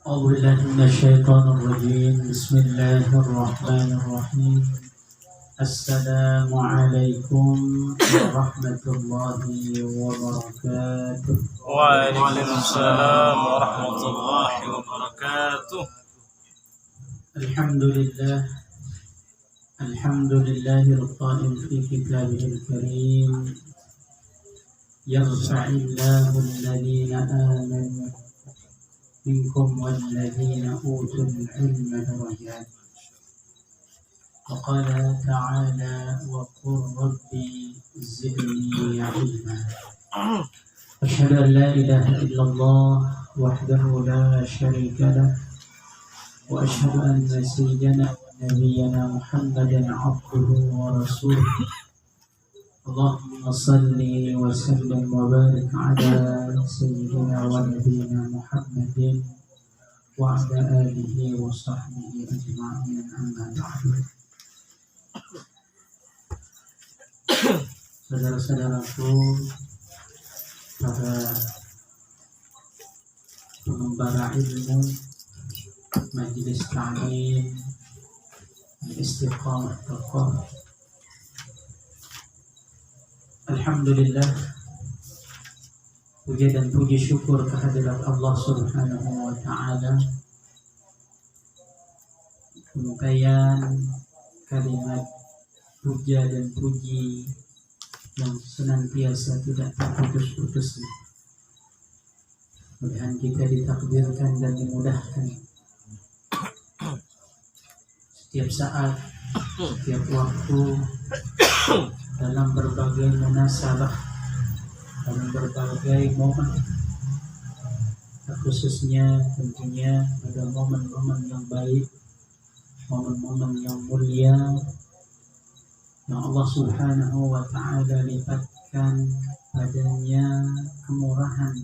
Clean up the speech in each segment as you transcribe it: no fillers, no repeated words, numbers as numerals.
أعوذ بالله من الشيطان الرجيم. بسم الله الرحمن الرحيم. السلام عليكم ورحمة الله وبركاته. وعليكم السلام ورحمة الله وبركاته. الحمد لله القائل في كتابه الكريم: يرفع الله الذين آمنوا منكم والذين أوتوا العلم درجات. وقال تعالى: وقل ربي زدني علما. أشهد أن لا إله إلا الله وحده لا شريك له، وأشهد أن سيدنا ونبينا محمدا عبده ورسوله. اللهم صل وسلم وبارك على سيدنا ونبينا محمد وعلى آله وصحبه أجمعين. أما بعد. Saudara-saudaraku, para pengembara ilmu Majelis Ta'lim Istiqamah Tokoh, alhamdulillah, puji dan puji syukur kehadirat Allah Subhanahu wa Ta'ala. Rangkaian kalimat puja dan puji yang senantiasa tidak terputus-putus. Mudah-mudahan kita ditakdirkan dan dimudahkan setiap saat, setiap waktu, dalam berbagai munasabah, dalam berbagai momen, khususnya tentunya pada momen-momen yang baik, momen-momen yang mulia, yang Allah Subhanahu wa Ta'ala lipatkan padanya kemurahan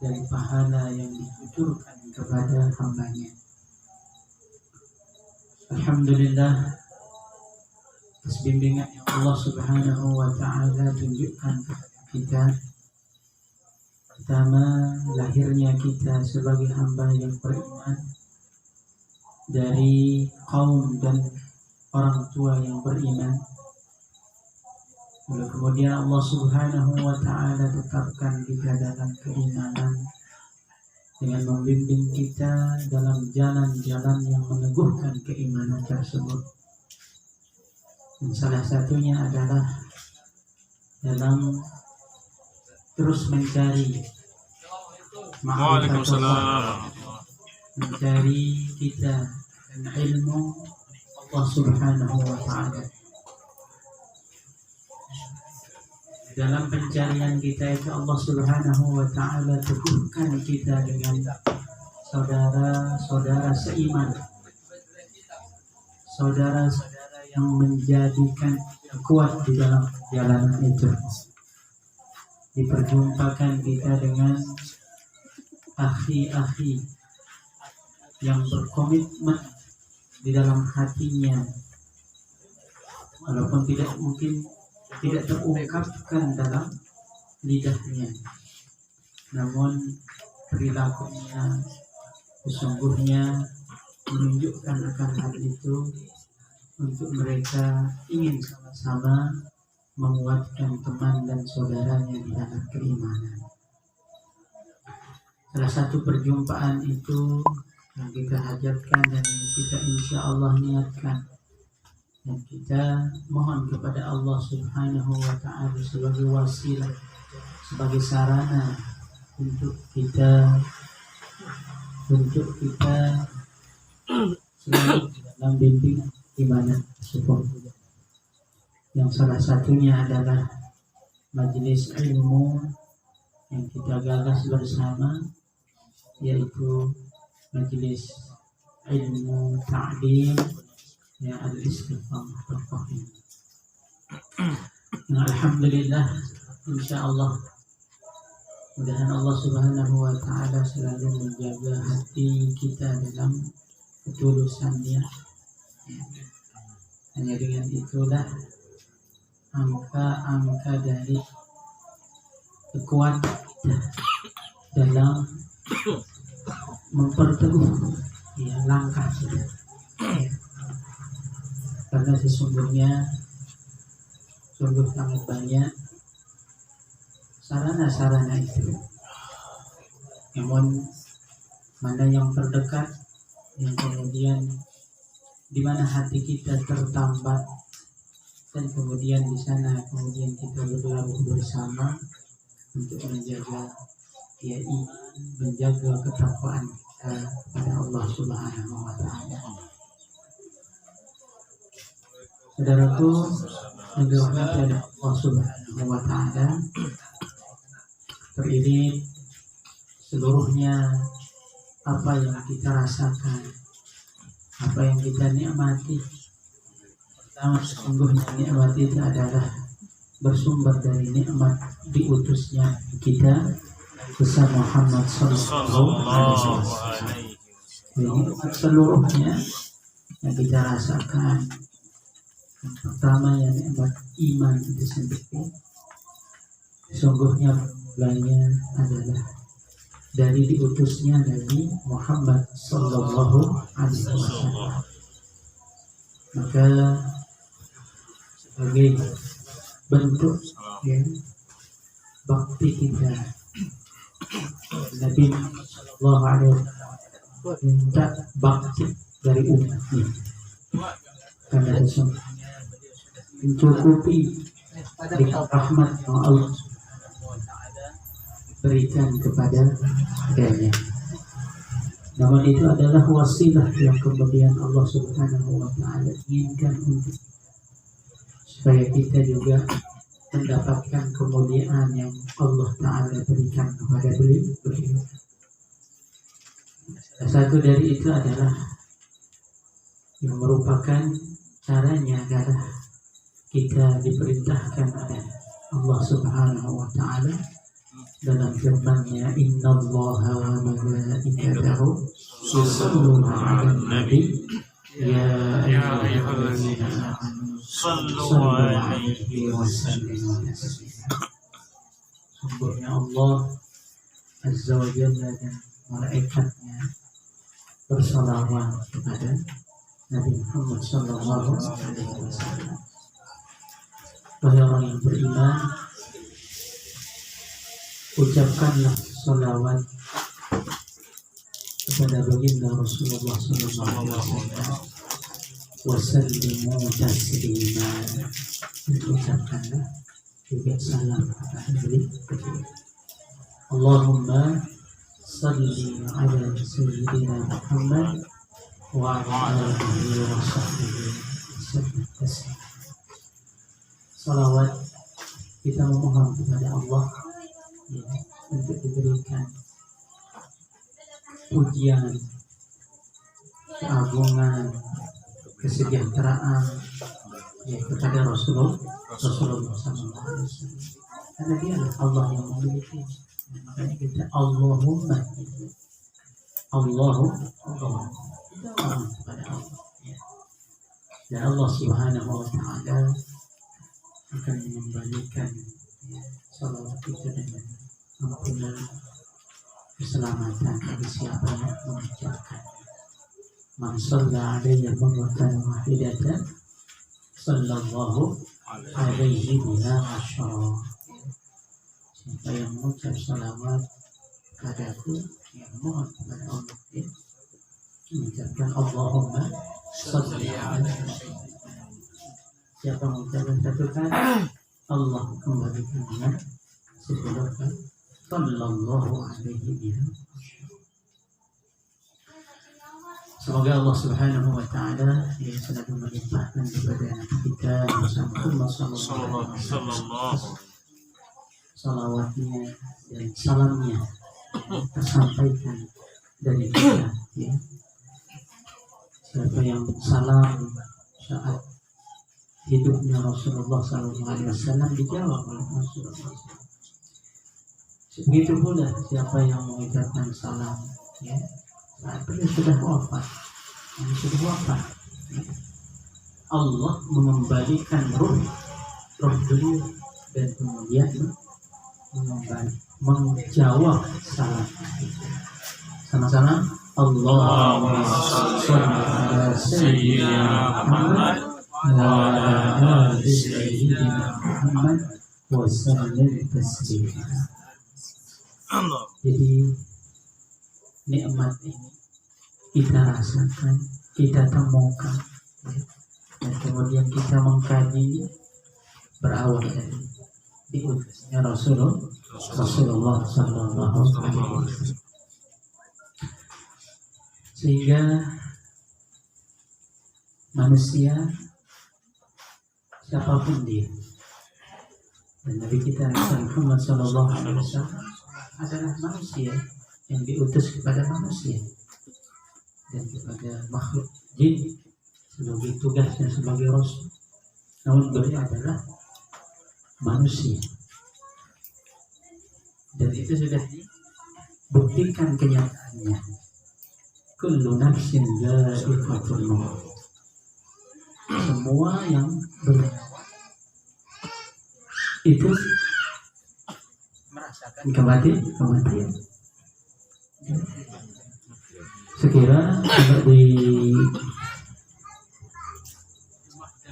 dari pahala yang ditujukan kepada hambanya. Alhamdulillah, atas bimbingan yang Allah Subhanahu wa Ta'ala tunjukkan kepada kita. Pertama, lahirnya kita sebagai hamba yang beriman dari kaum dan orang tua yang beriman. Lalu kemudian Allah Subhanahu wa Ta'ala tetapkan kita dalam keimanan dengan membimbing kita dalam jalan-jalan yang meneguhkan keimanan tersebut. Dan salah satunya adalah dalam terus mencari ma'rifatullah, mencari kita dan ilmu Allah Subhanahu wa Ta'ala. Dalam pencarian kita itu Allah Subhanahu wa Ta'ala teguhkan kita dengan saudara-saudara seiman, saudara-saudara yang menjadikan kuat di dalam perjalanan itu. Diperjumpakan kita dengan akhi-akhi yang berkomitmen di dalam hatinya, walaupun tidak terungkapkan dalam lidahnya, namun perilakunya sesungguhnya menunjukkan akan hal itu, untuk mereka ingin sama-sama menguatkan teman dan saudaranya di dalam keimanan. Salah satu perjumpaan itu yang kita hajatkan dan kita insya Allah niatkan, dan kita mohon kepada Allah Subhanahu wa Ta'ala sebagai wasilah, sebagai sarana untuk kita selalu dalam bimbingan ibadah tersebut. Yang salah satunya adalah majelis ilmu yang kita gagas bersama, yaitu majelis ilmu ta'lim ya al-istiqamah tokoh ini. Nah, alhamdulillah, insyaallah, mudah-mudahan Allah Subhanahu wa Ta'ala selalu menjaga hati kita dalam ketulusannya. Hanya dengan itulah angka-angka dari kekuatan kita dalam memperteguh ya langkah kita. Ya. Karena sesungguhnya sungguh sangat banyak sarana-sarana itu. Namun mana yang terdekat, yang kemudian di mana hati kita tertambat, dan kemudian di sana kemudian kita berlabuh bersama untuk menjaga ya iman, menjaga ketakwaan kita kepada Allah Subhanahu wa taala. Saudaraku, yang dirahmati oleh Allah Subhanahu wa taala, teriring seluruhnya apa yang kita rasakan, apa yang kita nikmati. Pertama, sesungguhnya nikmat itu adalah bersumber dari nikmat diutusnya kita bersama Muhammad sallallahu alaihi wasallam. Nikmat seluruhnya yang kita rasakan. Yang pertama yang nikmat iman itu sendiri. Sesungguhnya mulanya adalah dari diutusnya Nabi Muhammad sallallahu alaihi wasallam. Maka sebagai bentuk ya, bakti kita Nabi sallallahu alaihi wasallam minta bakti dari umatnya, karena sesungguhnya mencukupi dengan rahmat yang Allah berikan kepada dirinya. Namun itu adalah wasilah yang kemudian Allah Subhanahu wa taala inginkan untuk supaya kita juga mendapatkan kemuliaan yang Allah taala berikan kepada beliau. Satu dari itu adalah yang merupakan caranya adalah kita diperintahkan oleh Allah Subhanahu wa taala dalam firman-Nya, innallaha wa malaikatahu yusholluna 'alan nabi ya ayyuhallazina amanu shallu 'alaihi wa sallimu taslima. Sungguhnya Allah Azza wa Jalla dan malaikatnya bersalawat kepada Nabi Muhammad sallallahu alaihi wasallam. Wahai orang yang beriman, ucapkanlah salawat kepada baginda Rasulullah sallallahu alaihi wasallam, wasallimu taslima. Ucapkanlah juga salam kepada beliau. Allahumma salli ala sayyidina Muhammad wa ala alihi wa sahbihi wasallam. Salawat kita memohon kepada Allah ya, untuk diberikan pujian, keagungan, kesejahteraan ya kepada Rasulullah SAW. Karena dia Allah yang memiliki. Makanya kita Allahumma Allah kepada Allah ya. Dan Allah Subhanahu wa taala akan mengembalikan ya, salawat itu dengan ampunan keselamatan bagi siapa yang mengucapkan. Man shalla alaihi marratan wahidatan sallallahu alaihi biha asyara. Siapa yang mengucap salawat padaku, yang mohon kepada Allah ya, mengucapkan Allahumma shalli alaihi. Siapa mengucapkan satu kali, Allah kembalikan dengan 10 kali sallallahu alaihi wasallam. Semoga Allah Subhanahu wa taala yang selalu melimpahkan kepada Nabi kita Muhammad sallallahu alaihi wasallam salawatnya dan salamnya tersampaikan dari kita ya. Siapa yang salam saat hidupnya Rasulullah SAW dijawab oleh Rasulullah. Begitu pula siapa yang mengucapkan salam ya, saat beliau sudah wafat, ya, Allah mengembalikan roh beliau dan kemudian menjawab salam. Sama-sama Allahumma shalli ala sayyidina Muhammad wa ala ali sayyidina Muhammad wa sallim taslima. Jadi nikmat ini kita rasakan, kita temukan, dan kemudian kita mengkaji berawal dari diutusnya Rasulullah Sallallahu Alaihi Wasallam. Sehingga manusia siapapun dia, dan Nabi kita Muhammad Sallallahu Alaihi Wasallam adalah manusia yang diutus kepada manusia dan kepada makhluk jin sebagai tugasnya sebagai rasul. Namun beliau adalah manusia, dan itu sudah dibuktikan kenyataannya. Kullu nafsin dha'iqatul maut. Semua yang bernyawa itu merasakan kematian.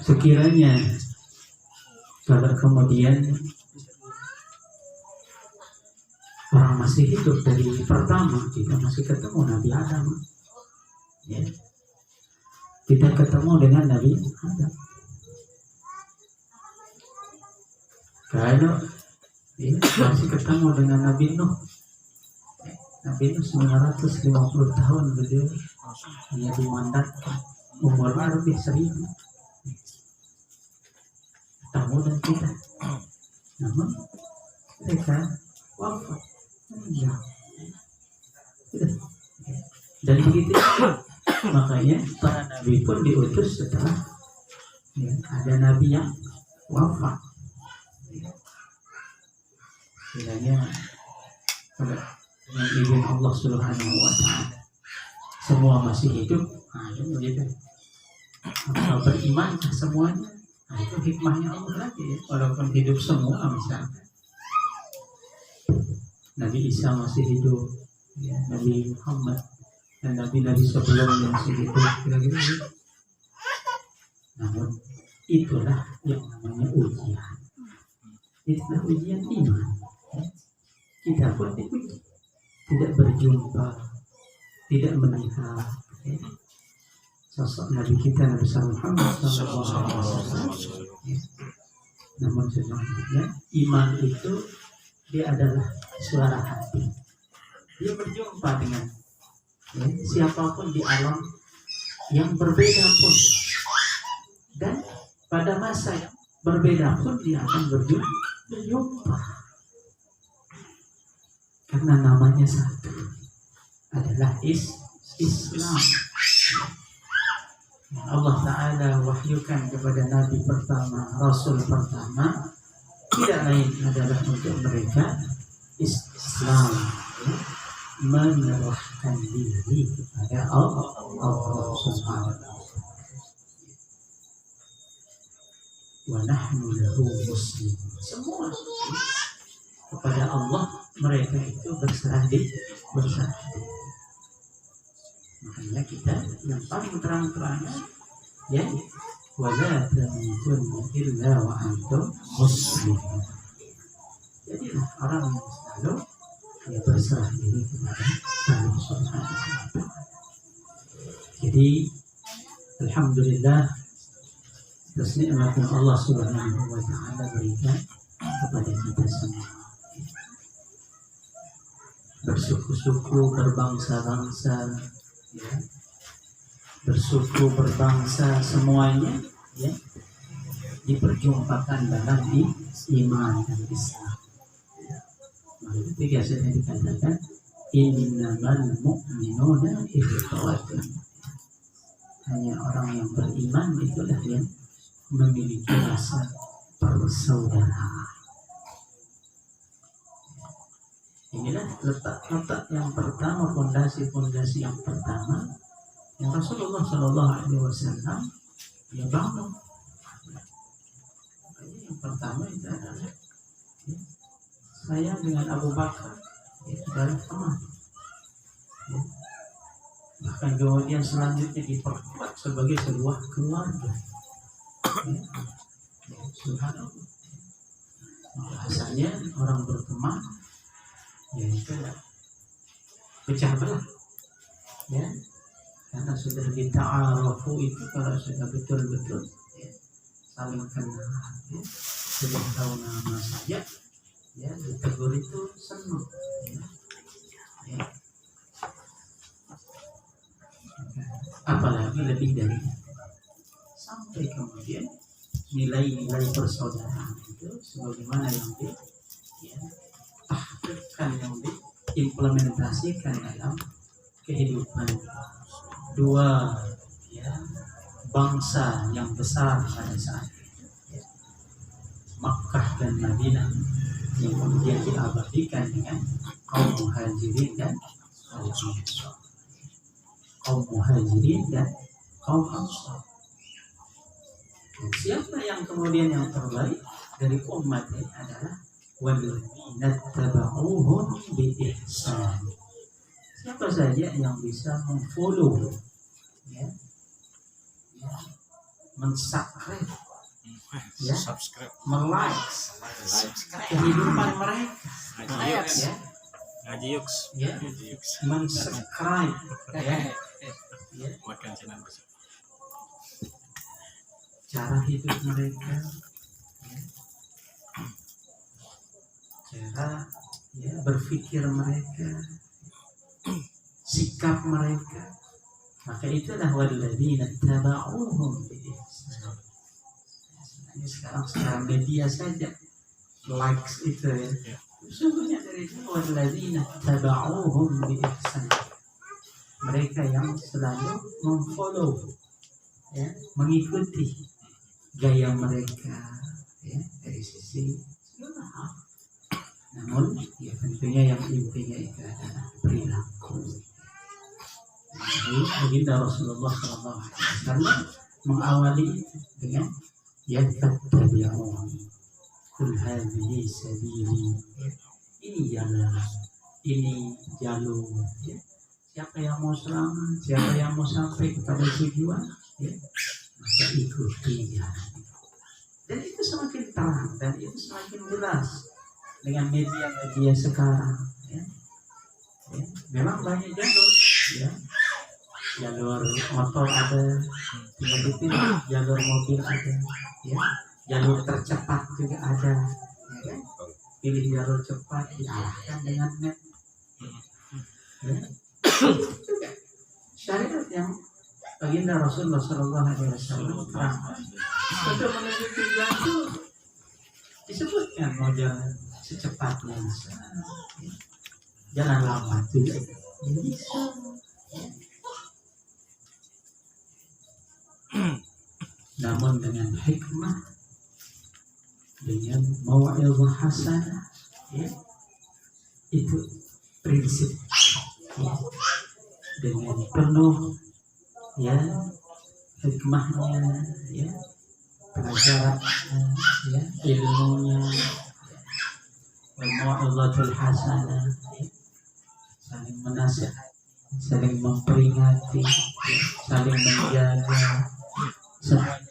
Sekiranya kalau kemudian orang masih hidup dari pertama, kita masih ketemu Nabi Adam, ya. Kita ketemu dengan Nabi Adam. Kalau ya, masih ketemu dengan Nabi Nuh. Nabi Nuh 950 tahun beliau hanya dimandatkan, umurnya lebih 1000. Ketemu dan kita, namun mereka wafat. Ya. Dan begitu makanya para nabi pun diutus setelah ya, ada nabi yang wafat. Sebenarnya dengan izin Allah Subhanahu wa Ta'ala semua masih hidup. Begitu. Kalau beriman semuanya, itu hikmahnya Allah lagi ya. Walaupun hidup semua, misalnya Nabi Isa masih hidup, ya, Nabi Muhammad dan Nabi-Nabi sebelumnya masih hidup, kira-kira gitu. Namun itulah yang namanya ujian. Itulah ujian iman. Kita pun diuji, tidak berjumpa, tidak melihat sosok Nabi kita Nabi Muhammad SAW. Namun sebenarnya iman itu dia adalah suara hati. Dia berjumpa dengan ya, siapapun di alam yang berbeda pun, dan pada masa yang berbeda pun dia akan berjumpa. Karena namanya satu, adalah Islam. Allah Ta'ala wahyukan kepada Nabi pertama, Rasul pertama, tidak lain adalah untuk mereka Islam, ya, menyerahkan diri kepada Allah Subhanahu wa Ta'ala. Wa nahnu lahu muslimun. Semua kepada Allah mereka itu berserah diri. Makanya kita yang paling terang-terangnya ya, wala tamutunna illa wa antum muslimun. Jadi orang yang selalu ya berserah diri kepada Allah Subhanahu wa Ta'ala. Jadi alhamdulillah atas nikmat yang Allah Subhanahu wa Ta'ala berikan kepada kita semua. Bersuku-suku, berbangsa-bangsa, ya, bersuku, berbangsa, semuanya ya diperjumpakan dalam iman dan Islam. Maka ketika sudah dikatakan innamal mu'minuna ikhwatun, hanya orang yang beriman itulah yang memiliki rasa persaudaraan. Inilah letak yang pertama, fondasi yang pertama yang Rasulullah Shallallahu Alaihi Wasallam dia bangun. Yang pertama itu adalah ya, saya dengan Abu Bakar adalah teman. Ya. bahkan kemudian selanjutnya diperkuat sebagai sebuah keluarga. Ya. Subhanallah. Bahasanya orang berteman, ya itu pecah belah, ya, karena sudah dita'arafu itu kalau sudah betul-betul ya, saling kenal, ya, sudah tahu nama saja, ya, ditegur itu senang, ya. Ya. Apalagi lebih dari sampai kemudian nilai-nilai persaudaraan itu sebagaimana yang tahqiqkan, yang diimplementasikan dalam kehidupan dua ya, bangsa yang besar pada saat itu, ya. Makkah dan Madinah yang kemudian diabadikan dengan kaum muhajirin dan kaum ansar. Kaum muhajirin dan kaum ansar. Dan siapa yang kemudian yang terbaik dari umat ini adalah walladzina tabauhum bi ihsan. Siapa saja yang bisa memfollow, ya, mensubscribe, ya, melikes kehidupan mereka, ya, Ngaji Yux. ya, mensubscribe, ya, ya, Makan channel bersama. cara hidup mereka, ya, cara ya, berpikir mereka, sikap mereka, maka itulah walladzina tabauhum bi ihsan. Ini sekarang secara media saja likes itu ya. Sesungguhnya dari itu walladzina tabauhum bi ihsan. Mereka yang selalu memfollow, ya, mengikuti gaya mereka, ya, dari sisi segala hal. Namun ya tentunya yang intinya itu adalah perilaku. Jadi baginda Rasulullah SAW mengawali dengan yattabi'un qul hadhihi sabili. Ini jalan, ini jalur, ya. Siapa yang mau selamat, siapa yang mau sampai kepada tujuan, ya, maka ikuti jalan. Dan itu semakin terang dan itu semakin jelas dengan media-media sekarang, ya. Ya, memang banyak jalur, ya, jalur motor ada, tiba-tiba jalur mobil ada, ya, jalur tercepat juga ada, ya kan? Pilih jalur cepat diarahkan dengan net, ya. Juga syariat yang baginda Rasulullah SAW terangkan untuk menuju tujuan itu disebutkan mau jalan secepatnya bisa, ya. Jalan lambat juga bisa, ya. Namun dengan hikmah, dengan mau'izah hasanah, ya, itu prinsip, ya. Dengan penuh, ya, hikmahnya, ya, pelajarannya, ya, ilmunya, mau'izatul hasanah, ya, saling menasihati, saling memperingati, ya, saling menjaga.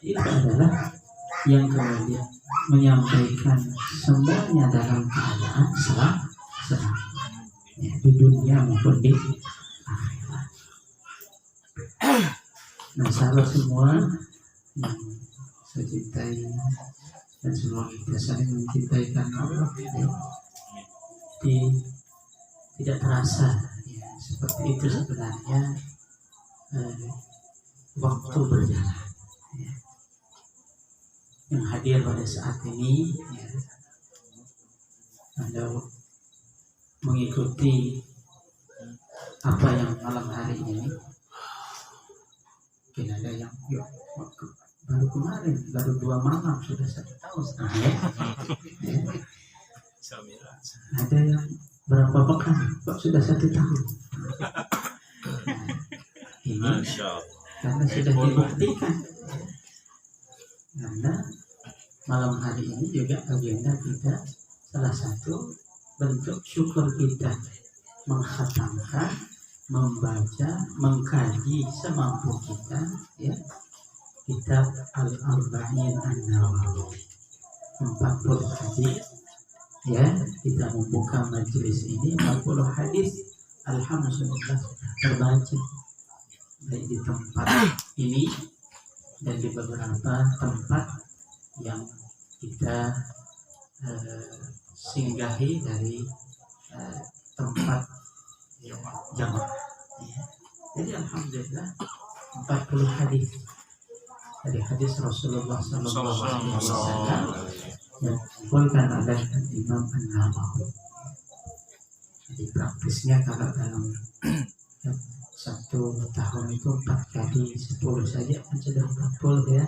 Itu adalah yang kemudian menyampaikan semuanya dalam keadaan selamat, ya, di dunia maupun di akhirat. Nah, sahabat semua yang saya cintai dan semua kita saling mencintai karena Allah, ya, tidak terasa, ya, seperti itu sebenarnya waktu berjalan, ya. Yang hadir pada saat ini, ya, Anda mengikuti apa yang malam hari ini. Mungkin ada yang baru kemarin, baru 2 malam sudah 1 tahun setengah, ya. Ada yang berapa pekan kok sudah 1 tahun. Nah, ini karena sudah dibuktikan, karena malam hari ini juga agenda kita, salah satu bentuk syukur kita mengkhatamkan membaca, mengkaji semampu kita, ya, kitab Al-Arba'in An-Nawawi 40 hadis, ya. Kita membuka majelis ini 40 hadis, alhamdulillah terbaca baik di tempat ini dan di beberapa tempat yang kita singgahi dari tempat jamaah. Ya. Jadi alhamdulillah 40 hadis dari hadis Rasulullah Sallallahu Alaihi Wasallam yang dikumpulkan oleh Imam An-Nawawi. Jadi praktisnya kalau dalam satu tahun itu 4 kali 10 saja kan sudah 40 ya.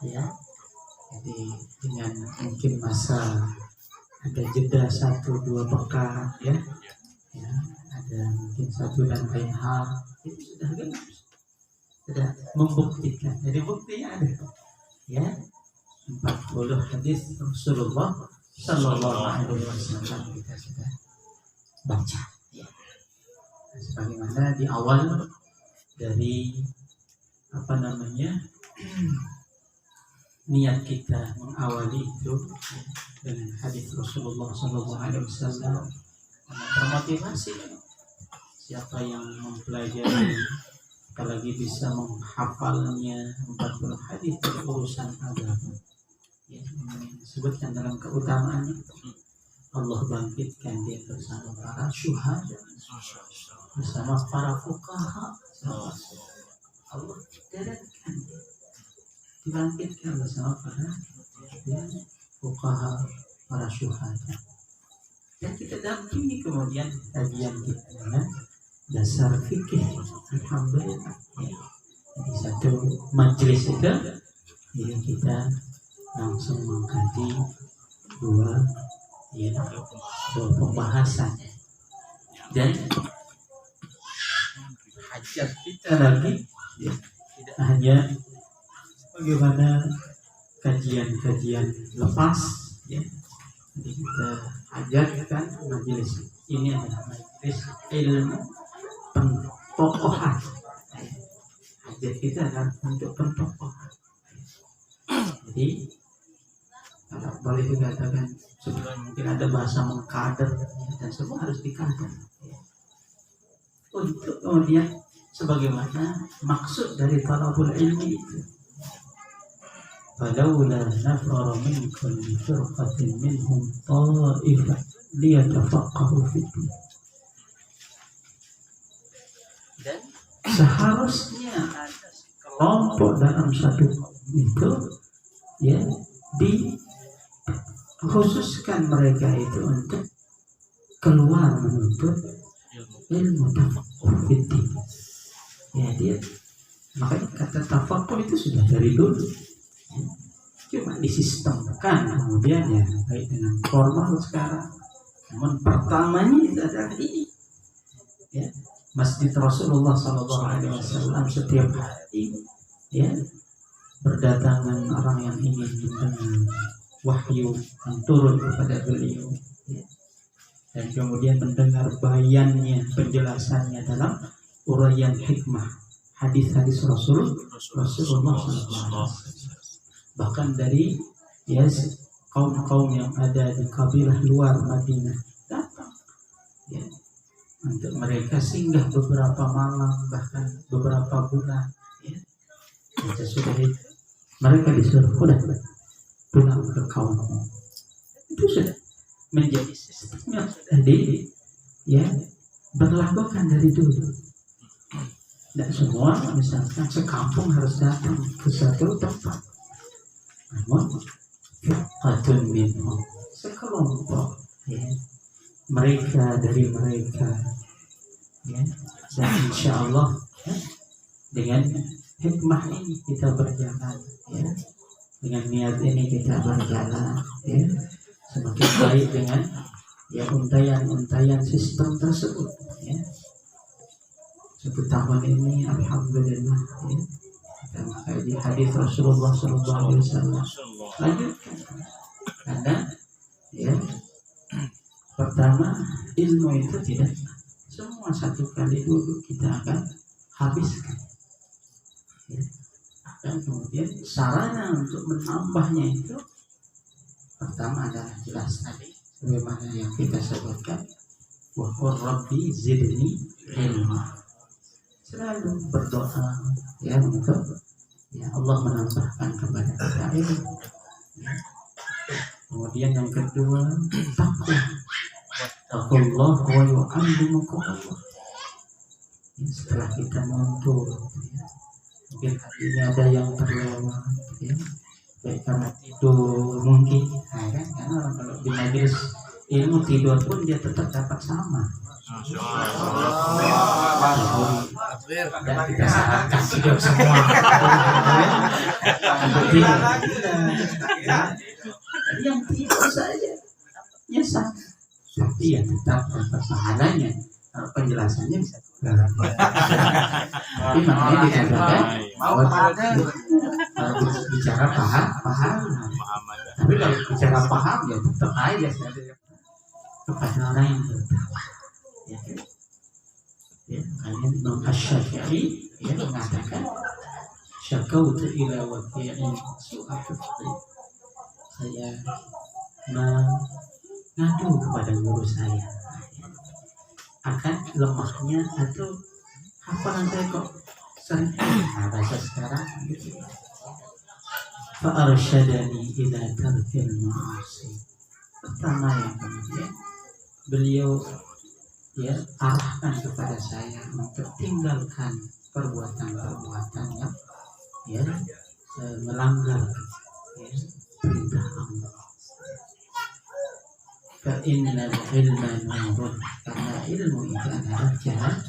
Ya. Jadi dengan mungkin masa ada jeda 1-2 pekan ya. Ya, ada mungkin satu dan lain hal itu sudah genap, sudah membuktikan. Jadi buktinya ada ya, 40 hadis Rasulullah Sallallahu Alaihi Wasallam kita sudah baca ya. Sebagaimana di awal dari niat kita mengawali itu dengan hadis Rasulullah Sallallahu Alaihi Wasallam, termotivasi siapa yang mempelajari apalagi bisa menghafalnya 40 hadis dari urusan agama ya, disebutkan dalam keutamaannya Allah bangkitkan dia bersama para syuhada, bersama para fuqaha. Allah deretkan dia dibangkitkan bersama para fuqaha, para syuhada. Dan kita dampingi kemudian kajian kita dengan dasar fikih, alhamdulillah ya. Di satu majelis itu jadi kita langsung mengkaji dua pembahasan, dan hajat kita lagi ya, tidak hanya bagaimana kajian-kajian lepas ya. Jadi kita ajarkan majelis ini adalah majelis ilmu pentokohan. Hajat kita adalah untuk pentokohan. Jadi kalau boleh dikatakan mungkin ada bahasa mengkader dan semua harus dikader. Untuk kemudian sebagaimana maksud dari talabul ilmi itu. فلولا نفر من كل فرقة منهم طائفة ليتفقهوا في الدين. Dan seharusnya ada kelompok dalam satu itu ya dikhususkan mereka itu untuk keluar menuntut ilmu tafaqquh fi din. Ya dia makanya kata tafaqquh itu sudah dari dulu. Cuma disistemkan kemudian ya baik dengan formal sekarang. Namun pertamanya itu adalah ini ya, Masjid Rasulullah Sallallahu Alaihi Wasallam setiap hari ya berdatangan orang yang ingin mendengar wahyu yang turun kepada beliau ya. Dan kemudian mendengar bayannya, penjelasannya dalam uraian hikmah hadis-hadis Rasulullah Sallallahu Alaihi Wasallam. Bahkan dari ya kaum-kaum yang ada di kabilah luar Madinah datang ya, untuk mereka singgah beberapa malam bahkan beberapa bulan ya. Sesudah itu mereka disuruh pulang ke kaummu. Itu sudah menjadi sistem yang sudah berlakukan dari dulu. Dan semua misalkan sekampung harus datang ke satu tempat. Namun firqatun minhum, sekelompok ya, mereka dari mereka ya, dan insya Allah ya, dengan hikmah ini kita berjalan ya, dengan niat ini kita berjalan ya, semakin baik dengan ya untayan-untayan sistem tersebut ya. 1 tahun ini alhamdulillah ya, kita mengkaji hadis Rasulullah Sallallahu Alaihi Wasallam. Lanjutkan karena ya pertama ilmu itu tidak semua satu kali duduk kita akan habiskan. Ya. Dan kemudian sarana untuk menambahnya itu pertama adalah jelas tadi sebagaimana yang kita sebutkan, wa qur rabbi zidni ilma. Selalu berdoa ya untuk ya Allah menambahkan kepada kita ilmu. Ya. Kemudian yang kedua takwa. Taqullah wa yu'allimukum Allah. Ya, setelah kita mundur ya, mungkin hatinya ada yang terlewat ya, baik karena tidur mungkin nah, kan? Karena orang kalau di majelis ilmu tidur pun dia tetap dapat sama. Dan kita sarankan tidur semua. Jadi yang tidur saja ya sah, tapi ya tetap dapat pahalanya. Penjelasannya bisa tapi makanya dikatakan kalau bicara paham, tapi kalau bicara paham ya tetap aja kepada orang yang bertakwa. Ya, ya, kalian Imam Asy-Syafi'i ya mengatakan syakautu ila waqi'in su'atu saya mengadu kepada guru saya akan lemahnya atau hafalan saya kok sering bahasa sekarang gitu. Fa'arsyadani ila tarkil ma'asi. Pertama yang kemudian beliau ya arahkan kepada saya untuk tinggalkan perbuatan-perbuatan yang ya melanggar ya, perintah Allah. Fa'innal ilma nurun, karena ilmu itu adalah cahaya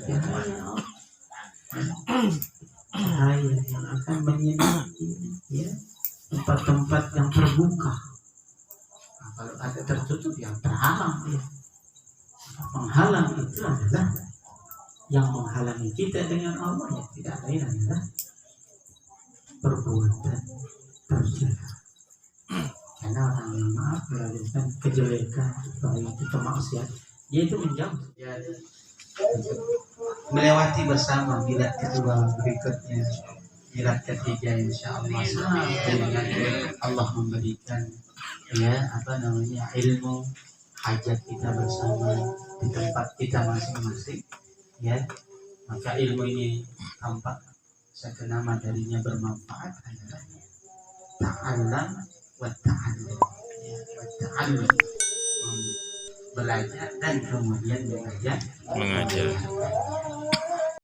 cahaya yang akan menyinari ya tempat-tempat yang terbuka. Nah, kalau ada tertutup yang terhalang ya. Penghalang itu adalah yang menghalangi kita dengan Allah ya tidak lain adalah perbuatan tercela. Karena orang yang maaf melakukan kejelekan, baik itu kemaksiatan, dia itu menjauh ya, melewati bersama milad kedua berikutnya, milad ketiga insya Allah dengan Allah memberikan ya ilmu hajat kita bersama di tempat kita masing-masing ya, maka ilmu ini tampak satu nama darinya bermanfaat adalah ta'allam wa ta'allum ya, wa ta'allum belajar dan kemudian mengajar.